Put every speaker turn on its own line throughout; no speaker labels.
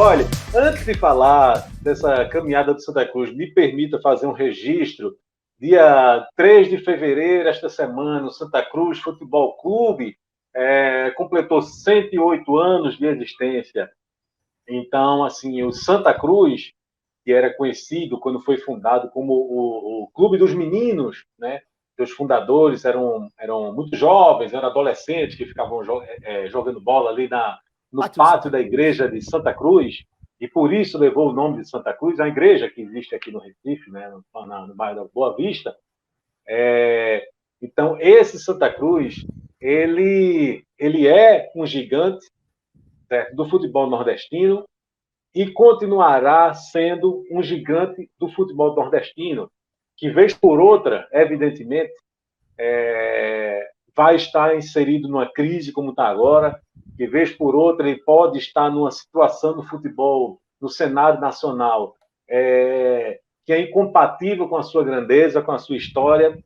Olha, antes de falar dessa caminhada do Santa Cruz, me permita fazer um registro. Dia 3 de fevereiro, esta semana, o Santa Cruz Futebol Clube completou 108 anos de existência. Então, assim, o Santa Cruz, que era conhecido quando foi fundado como o Clube dos Meninos, né? Os fundadores eram muito jovens, eram adolescentes que ficavam jogando bola ali no pátio da igreja de Santa Cruz, e por isso levou o nome de Santa Cruz, a igreja que existe aqui no Recife, né? No bairro da Boa Vista. Então, esse Santa Cruz, ele é um gigante, certo, do futebol nordestino, e continuará sendo um gigante do futebol nordestino, que, vez por outra, evidentemente, vai estar inserido numa crise como está agora, que, vez por outra, ele pode estar numa situação do futebol, no cenário nacional, que é incompatível com a sua grandeza, com a sua história,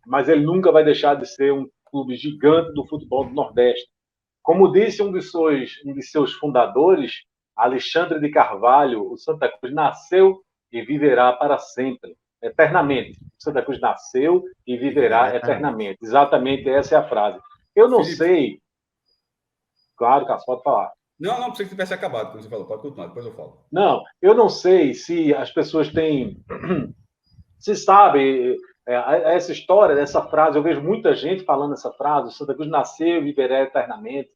mas ele nunca vai deixar de ser um clube gigante do futebol do Nordeste. Como disse um de seus fundadores, Alexandre de Carvalho, o Santa Cruz nasceu e viverá para sempre, eternamente. O Santa Cruz nasceu e viverá eternamente. Exatamente essa é a frase. Eu não sei... Claro, Cássio, pode falar.
Não pensei que tivesse acabado quando você falou. Pode continuar, depois eu falo.
Não, eu não sei se as pessoas têm... Se sabe essa história, dessa frase, eu vejo muita gente falando essa frase, o Santa Cruz nasceu e viverá eternamente.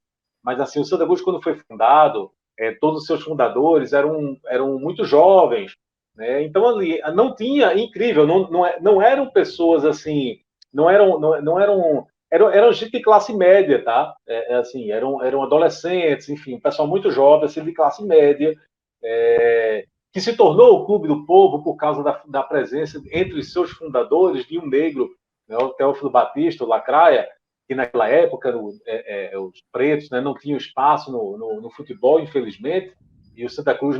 Mas, assim, o Santa Cruz, quando foi fundado, todos os seus fundadores eram muito jovens, né? Então, ali, não tinha, incrível, não eram pessoas, assim, eram gente de classe média, tá? Assim, eram adolescentes, enfim, um pessoal muito jovem, assim, de classe média, que se tornou o Clube do Povo por causa da presença entre os seus fundadores de um negro, né, o Teófilo Batista, o Lacraia, que naquela época os pretos, né, não tinham espaço no futebol, infelizmente, e o Santa Cruz,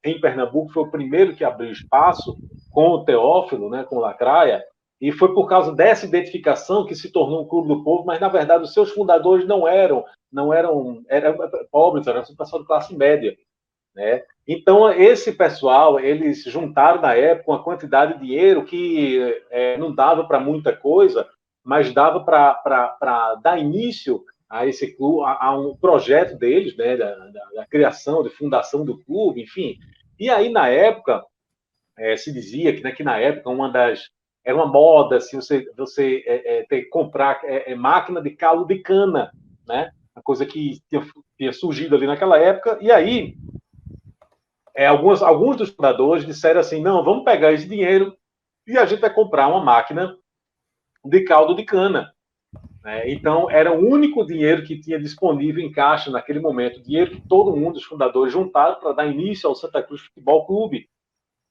em Pernambuco, foi o primeiro que abriu espaço com o Teófilo, né, com o Lacraia, e foi por causa dessa identificação que se tornou o Clube do Povo, mas, na verdade, os seus fundadores não eram pobres, eram um pessoal de classe média, né? Então, esse pessoal, eles juntaram na época uma quantidade de dinheiro que não dava para muita coisa, mas dava para dar início a esse clube, a um projeto deles, né, da criação, de fundação do clube, enfim. E aí, na época, se dizia que na época era uma moda assim, você ter que comprar máquina de caldo de cana, né? Uma coisa que tinha surgido ali naquela época. E aí, alguns dos fundadores disseram assim, não, vamos pegar esse dinheiro e a gente vai comprar uma máquina de caldo de cana. Então, era o único dinheiro que tinha disponível em caixa naquele momento, dinheiro que todo mundo, os fundadores, juntaram para dar início ao Santa Cruz Futebol Clube.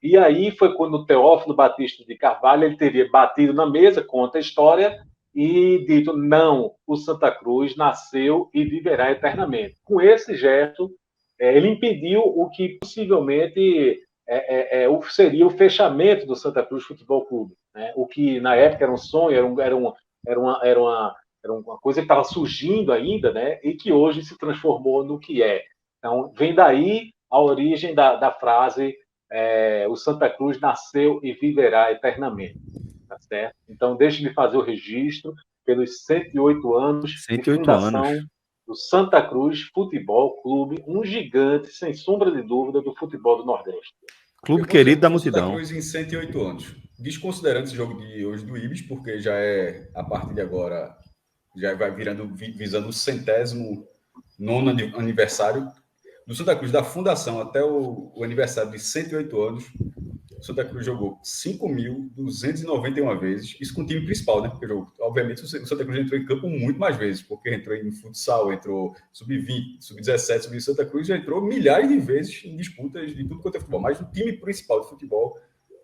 E aí foi quando o Teófilo Batista de Carvalho ele teria batido na mesa, conta a história, e dito, não, o Santa Cruz nasceu e viverá eternamente. Com esse gesto, ele impediu o que possivelmente seria o fechamento do Santa Cruz Futebol Clube, né? O que na época era um sonho, era uma coisa que estava surgindo ainda, né? E que hoje se transformou no que é. Então, vem daí a origem da frase o Santa Cruz nasceu e viverá eternamente. Tá certo? Então, deixe-me fazer o registro pelos 108 anos
108
de fundação
anos.
do Santa Cruz Futebol Clube, um gigante, sem sombra de dúvida, do futebol do Nordeste.
Clube querido da
Santa
multidão.
Cruz em 108 anos. Desconsiderando esse jogo de hoje do Ibis, porque já a partir de agora, já vai visando o 109º aniversário do Santa Cruz, da fundação até o aniversário de 108 anos. O Santa Cruz jogou 5.291 vezes, isso com o time principal, né? Porque, obviamente, o Santa Cruz entrou em campo muito mais vezes, porque entrou em futsal, entrou sub-20, sub-17, sub-Santa Cruz já entrou milhares de vezes em disputas de tudo quanto é futebol. Mas o time principal de futebol,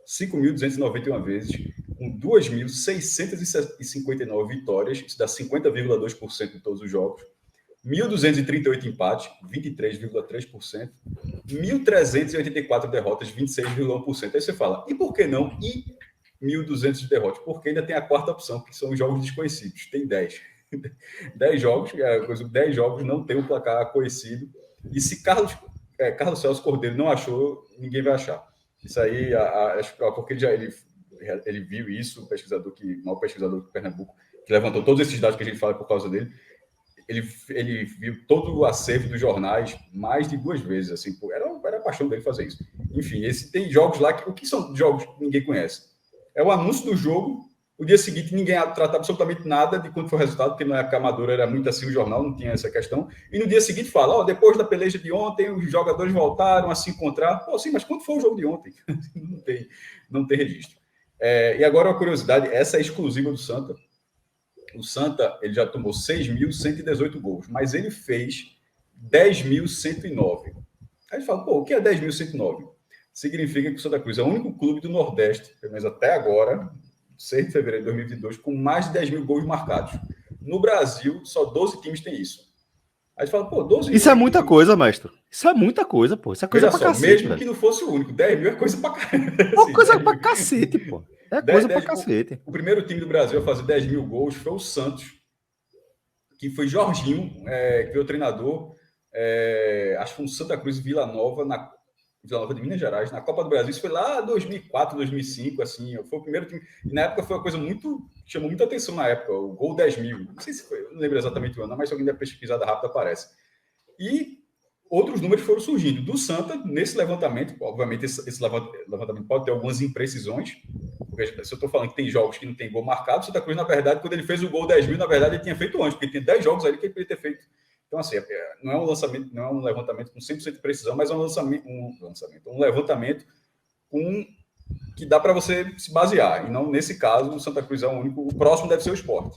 5.291 vezes, com 2.659 vitórias, isso dá 50,2% de todos os jogos. 1.238 empates, 23,3%. 1.384 derrotas, 26,1%. Aí você fala, e por que não? E 1.200 derrotas? Porque ainda tem a quarta opção, que são os jogos desconhecidos. Tem 10. 10 jogos, 10 jogos não tem um placar conhecido. E se Carlos Carlos Celso Cordeiro não achou, ninguém vai achar. Isso aí, porque ele viu isso, o maior pesquisador de Pernambuco, que levantou todos esses dados que a gente fala por causa dele. Ele viu todo o acervo dos jornais mais de 2 vezes. Assim, era a paixão dele fazer isso. Enfim, tem jogos lá o que são jogos que ninguém conhece? É o anúncio do jogo. O dia seguinte, ninguém trata absolutamente nada de quanto foi o resultado, porque na época amadora era muito assim o jornal, não tinha essa questão. E no dia seguinte fala, depois da peleja de ontem, os jogadores voltaram a se encontrar. Sim, mas quando foi o jogo de ontem? não tem registro. E agora uma curiosidade, essa é exclusiva do Santa. O Santa, ele já tomou 6.118 gols, mas ele fez 10.109. Aí a gente fala, o que é 10.109? Significa que o Santa Cruz é o único clube do Nordeste, pelo menos até agora, 6 de fevereiro de 2022, com mais de 10 mil gols marcados. No Brasil, só 12 times têm isso. Aí a gente fala, 12
Isso é muita coisa, mestre. Isso é muita coisa, pô. Isso é coisa pra cacete,
mesmo
velho.
Que não fosse o único. 10 mil é coisa pra caralho.
Pô, coisa pra cacete, pô. É coisa pra cacete.
O primeiro time do Brasil a fazer 10 mil gols foi o Santos, que foi Jorginho, que foi o treinador. Acho que foi um Santa Cruz e Vila Nova de Minas Gerais, na Copa do Brasil. Isso foi lá 2004, 2005, assim. Foi o primeiro time. E na época foi uma coisa chamou muita atenção na época, o gol 10 mil. Não sei se foi, não lembro exatamente o ano, mas se alguém der pesquisada rápida aparece. E outros números foram surgindo. Do Santa, nesse levantamento, obviamente esse levantamento pode ter algumas imprecisões, porque se eu estou falando que tem jogos que não tem gol marcado, Santa Cruz, na verdade, quando ele fez o gol 10 mil, na verdade, ele tinha feito antes, porque tem 10 jogos ali que ele poderia ter feito. Então, assim, não é um levantamento com 100% de precisão, mas é um levantamento que dá para você se basear. E não, nesse caso, o Santa Cruz é o único. O próximo deve ser o Sport.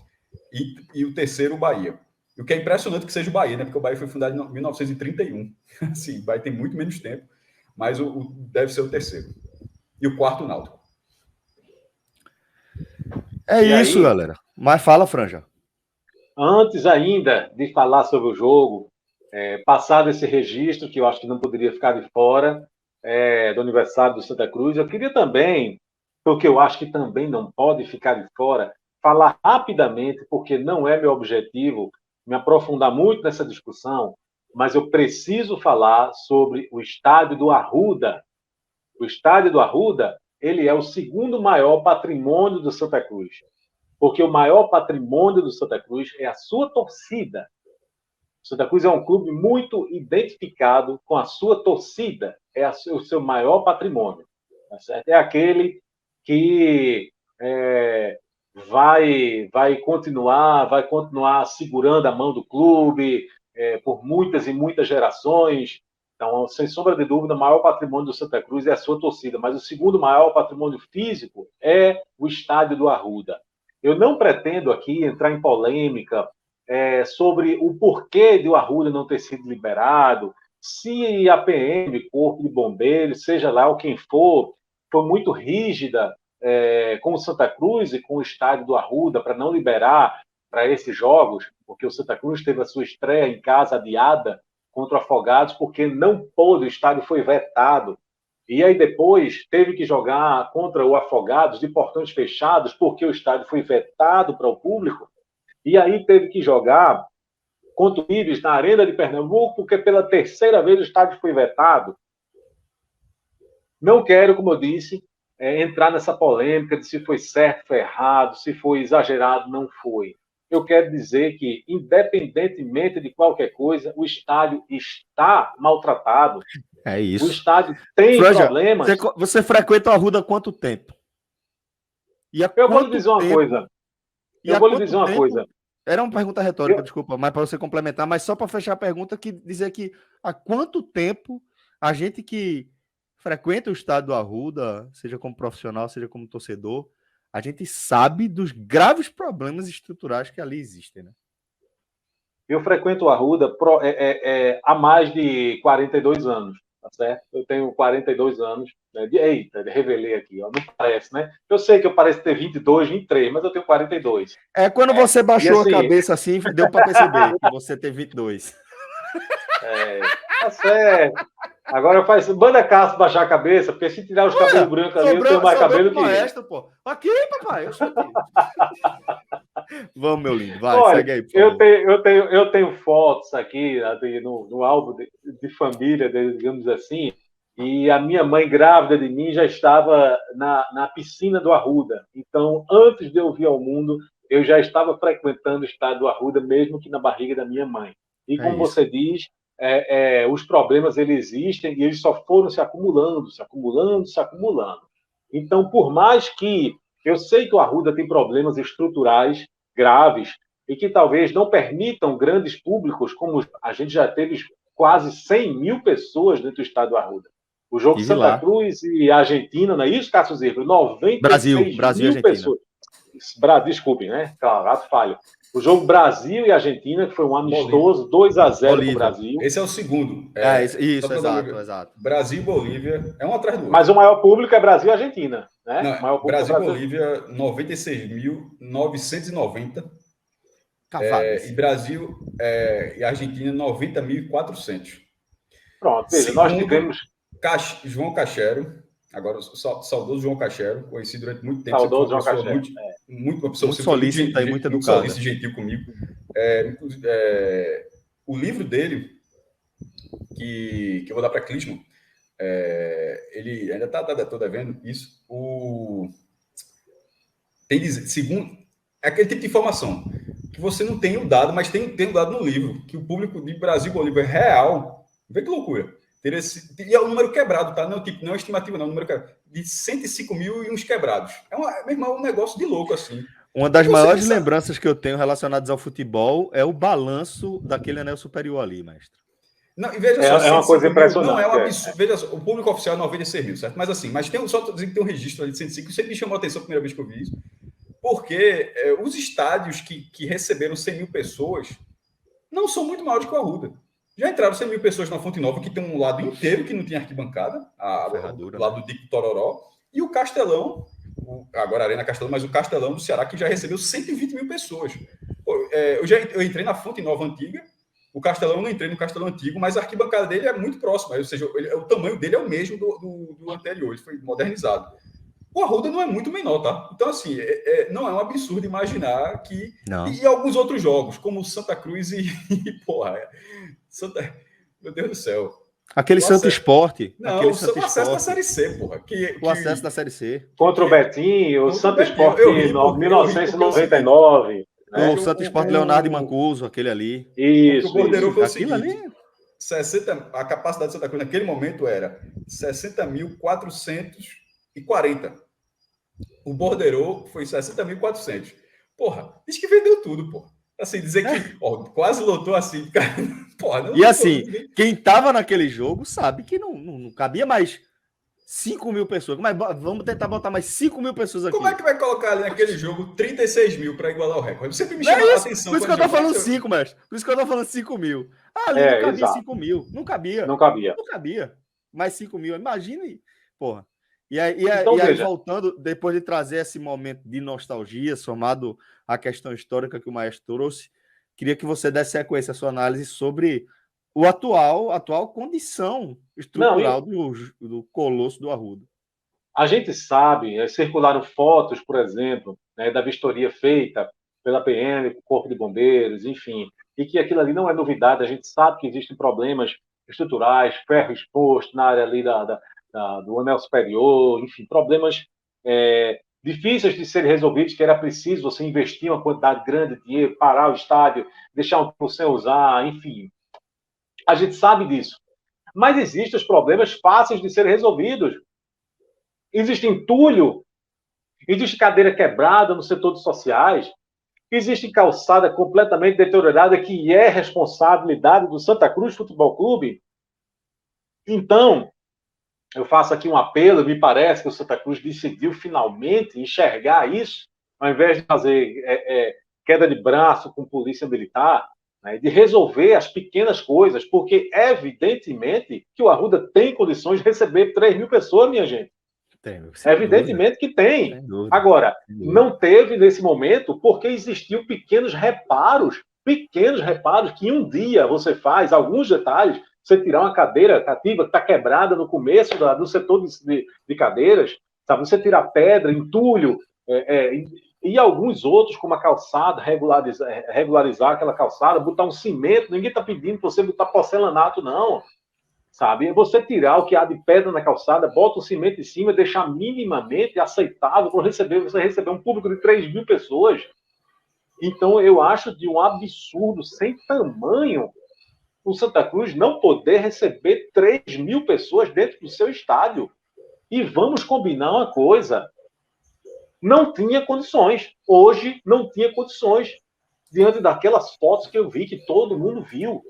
E o terceiro, o Bahia. E o que é impressionante que seja o Bahia, né? Porque o Bahia foi fundado em 1931. Assim, o Bahia tem muito menos tempo, mas deve ser o terceiro. E o quarto, o Náutico.
Isso, aí, galera. Mas fala, Franja.
Antes ainda de falar sobre o jogo, passado esse registro, que eu acho que não poderia ficar de fora, do aniversário do Santa Cruz, eu queria também, porque eu acho que também não pode ficar de fora, falar rapidamente, porque não é meu objetivo me aprofundar muito nessa discussão, mas eu preciso falar sobre o estádio do Arruda. O estádio do Arruda, ele é o segundo maior patrimônio do Santa Cruz. Porque o maior patrimônio do Santa Cruz é a sua torcida. O Santa Cruz é um clube muito identificado com a sua torcida. É o seu maior patrimônio. Tá certo? É aquele que vai continuar segurando a mão do clube por muitas e muitas gerações. Então, sem sombra de dúvida, o maior patrimônio do Santa Cruz é a sua torcida. Mas o segundo maior patrimônio físico é o estádio do Arruda. Eu não pretendo aqui entrar em polêmica sobre o porquê de o Arruda não ter sido liberado, se a PM, Corpo de Bombeiros, seja lá o quem for, foi muito rígida com o Santa Cruz e com o estádio do Arruda para não liberar para esses jogos, porque o Santa Cruz teve a sua estreia em casa adiada contra o Afogados, porque não pôde, o estádio foi vetado. E aí depois teve que jogar contra o Afogados de portões fechados, porque o estádio foi vetado para o público. E aí teve que jogar contra o Ibis na Arena de Pernambuco, porque pela terceira vez o estádio foi vetado. Não quero, como eu disse, entrar nessa polêmica de se foi certo, foi errado, se foi exagerado, não foi. Eu quero dizer que, independentemente de qualquer coisa, o estádio está maltratado.
É isso.
O estádio tem problemas.
Você frequenta o Arruda há quanto tempo?
Eu vou lhe dizer uma coisa. Eu vou lhe dizer uma coisa.
Era uma pergunta retórica, desculpa, mas para você complementar, mas só para fechar a pergunta, dizer que há quanto tempo a gente que frequenta o estádio do Arruda, seja como profissional, seja como torcedor, a gente sabe dos graves problemas estruturais que ali existem, né?
Eu frequento o Arruda há mais de 42 anos, tá certo? Eu tenho 42 anos. Né? Eita, revelei aqui, ó. Não parece, né? Eu sei que eu pareço ter 22, 23, mas eu tenho 42.
Quando você baixou assim, a cabeça assim, deu para perceber que você tem 22.
Tá certo. Agora manda Cássio baixar a cabeça, porque se tirar os cabelos brancos ali, eu tenho mais cabelo que
maestro, pô. Aqui, papai, eu sou aqui. Vamos, meu lindo. Vai,
Olha,
segue aí, por favor.
eu tenho fotos aqui no álbum de família, digamos assim, e a minha mãe grávida de mim já estava na piscina do Arruda. Então, antes de eu vir ao mundo, eu já estava frequentando o estádio do Arruda, mesmo que na barriga da minha mãe. E
É
como
isso.
você diz, os problemas eles existem e eles só foram se acumulando, se acumulando, se acumulando. Então, por mais que eu sei que o Arruda tem problemas estruturais graves e que talvez não permitam grandes públicos, como a gente já teve quase 100 mil pessoas dentro do estádio do Arruda. O jogo
Estive
Santa
lá.
Cruz e Argentina, não é isso, Cássio Zirpoli?
Brasil
96
e
mil
Argentina.
pessoas. Desculpem, né? Claro, ato falho. O jogo Brasil e Argentina, que foi um amistoso, 2-0 para o
Bolívia.
Brasil.
Esse é o segundo.
Isso, exato.
Brasil e Bolívia é um atrás do outro.
Mas o maior público é Brasil e Argentina, né?
Não,
o maior público
Brasil e
é
Bolívia, 96.990. E Brasil e Argentina, 90.400.
Pronto, veja,
Segundo,
nós tivemos...
João Cachero, agora saudoso João Cachero, conhecido durante muito tempo.
Saudoso João
pessoa
Cachero.
Muito
solícita e muito educada.
Solícito e gentil comigo. O livro dele, que eu vou dar para Clisman, ele ainda está devendo isso. Segundo, é aquele tipo de informação que você não tem o dado, mas tem o dado no livro, que o público de Brasil e Bolívia real, vê que loucura. E é um número quebrado, tá? Não é uma estimativa, não. É um número quebrado, de 105 mil e uns quebrados. Mesmo um negócio de louco, assim.
Uma das maiores lembranças que eu tenho relacionadas ao futebol é o balanço daquele anel superior ali, mestre.
Não, e veja só,
é uma coisa impressionante.
Não é um absurdo. Veja só, o público oficial é 96 mil, certo? Mas assim, só estou dizendo que tem um registro ali de 105, isso me chamou a atenção a primeira vez que eu vi isso, porque os estádios que receberam 100 mil pessoas não são muito maiores que o Arruda. Já entraram 100 mil pessoas na Fonte Nova, que tem um lado inteiro que não tinha arquibancada, o lado do Dico Tororó, e o Castelão, agora a Arena Castelão, mas o Castelão do Ceará, que já recebeu 120 mil pessoas. Eu entrei na Fonte Nova antiga, o Castelão eu não entrei no Castelão antigo, mas a arquibancada dele é muito próxima, ou seja, o tamanho dele é o mesmo do anterior, ele foi modernizado. O Arruda não é muito menor, tá? Então, assim, não é um absurdo imaginar que... E alguns outros jogos, como o Santa Cruz meu Deus do céu.
Aquele Santa Esporte.
Não, o acesso da Série C, porra.
O acesso da Série C.
Contra o Betinho, o Santa Esporte em 1999.
O Santa Esporte Leonardo e Mancuso, aquele ali.
Isso. O Bordeiro foi o seguinte,
ali.
A capacidade de Santa Cruz naquele momento era 60.440. O Bordeiro foi 60.400. Porra, diz que vendeu tudo, porra. Assim, dizer que quase lotou assim, cara. Porra, não.
E assim, quem tava naquele jogo sabe que não cabia mais 5 mil pessoas. Mas vamos tentar botar mais 5 mil pessoas aqui.
Como é que vai colocar ali naquele jogo 36 mil para igualar o recorde? Sempre me chama a atenção.
Por isso que eu tô falando 5, mestre. Por isso que eu tô falando 5 mil. Ali não cabia 5 mil. Não cabia. Mais 5 mil. Imagine, porra. E aí, voltando, depois de trazer esse momento de nostalgia, somado à questão histórica que o maestro trouxe, queria que você desse sequência à sua análise sobre a atual condição estrutural do Colosso do Arruda.
A gente sabe, circularam fotos, por exemplo, né, da vistoria feita pela PM, Corpo de Bombeiros, enfim, e que aquilo ali não é novidade, a gente sabe que existem problemas estruturais, ferro exposto na área ali do anel superior, enfim, problemas difíceis de serem resolvidos, que era preciso você investir uma quantidade grande de dinheiro, parar o estádio, deixar um sem usar, enfim. A gente sabe disso. Mas existem os problemas fáceis de serem resolvidos. Existe entulho, existe cadeira quebrada no setor de sociais, existe calçada completamente deteriorada, que é responsabilidade do Santa Cruz Futebol Clube. Então, eu faço aqui um apelo, me parece que o Santa Cruz decidiu finalmente enxergar isso, ao invés de fazer queda de braço com polícia militar, né, de resolver as pequenas coisas, porque evidentemente que o Arruda tem condições de receber 3 mil pessoas, minha gente. Evidentemente que tem. Agora, não teve nesse momento porque existiam pequenos reparos que em um dia você faz, alguns detalhes. Você tirar uma cadeira cativa que está quebrada no começo do setor de cadeiras, sabe? Você tirar pedra, entulho, E alguns outros, como a calçada, regularizar aquela calçada, botar um cimento, ninguém está pedindo para você botar porcelanato, não. Sabe? É você tirar o que há de pedra na calçada, bota o cimento em cima, deixar minimamente aceitável para você receber um público de 3 mil pessoas. Então, eu acho de um absurdo sem tamanho o Santa Cruz não poder receber 3 mil pessoas dentro do seu estádio. E vamos combinar uma coisa, não tinha condições. Hoje não tinha condições. Diante daquelas fotos que eu vi, que todo mundo viu.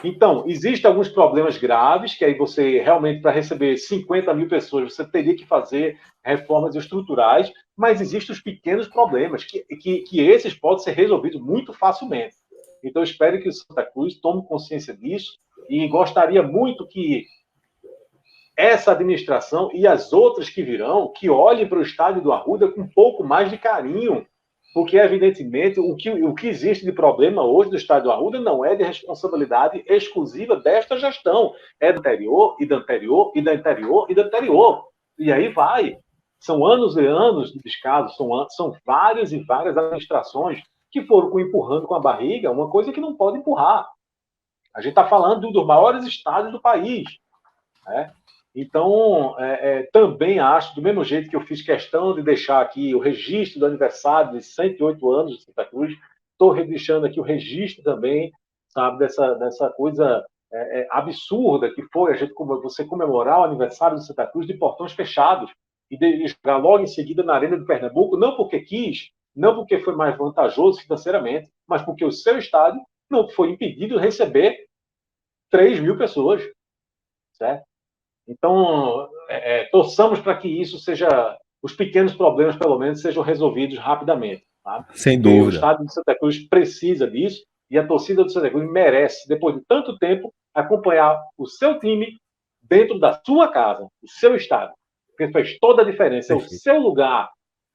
Então, existem alguns problemas graves, que aí você realmente, para receber 50 mil pessoas, você teria que fazer reformas estruturais, mas existem os pequenos problemas, que esses podem ser resolvidos muito facilmente. Então, eu espero que o Santa Cruz tome consciência disso e gostaria muito que essa administração e as outras que virão, que olhem para o estádio do Arruda com um pouco mais de carinho, porque, evidentemente, o que existe de problema hoje do estádio do Arruda não é de responsabilidade exclusiva desta gestão, é do anterior, e da anterior, e da anterior, e da anterior. E aí vai. São anos e anos de descaso, são várias e várias administrações que foram empurrando com a barriga uma coisa que não pode empurrar. A gente está falando dos maiores estádios do país, né? Então, também acho, do mesmo jeito que eu fiz questão de deixar aqui o registro do aniversário de 108 anos de Santa Cruz, estou deixando aqui o registro também, sabe, dessa coisa absurda que foi você comemorar o aniversário de Santa Cruz de portões fechados e jogar logo em seguida na Arena de Pernambuco, não porque quis, não porque foi mais vantajoso financeiramente, mas porque o seu estádio não foi impedido de receber 3 mil pessoas, certo? Então, torçamos para que isso os pequenos problemas, pelo menos, sejam resolvidos rapidamente. Tá?
Sem dúvida.
O estádio de Santa Cruz precisa disso e a torcida do Santa Cruz merece, depois de tanto tempo, acompanhar o seu time dentro da sua casa, o seu estádio. Porque faz toda a diferença. É o seu lugar,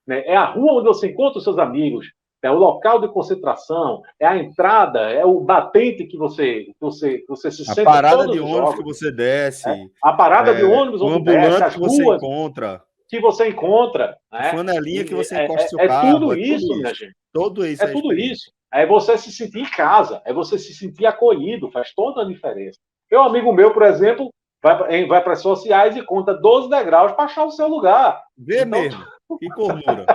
né? É a rua onde você encontra os seus amigos, é o local de concentração, é a entrada, é o batente que você se sente.
A parada de ônibus que você desce.
A parada de ônibus
o
onde desce, as
que você
ruas
encontra.
que você encontra.
A flanelinha que você encosta seu carro.
Tudo isso, minha gente.
Tudo isso.
É tudo isso. É você se sentir em casa, é você se sentir acolhido, faz toda a diferença. Um amigo meu, por exemplo, vai para as sociais e conta 12 degraus para achar o seu lugar.
Vê então... mesmo. Que cornura.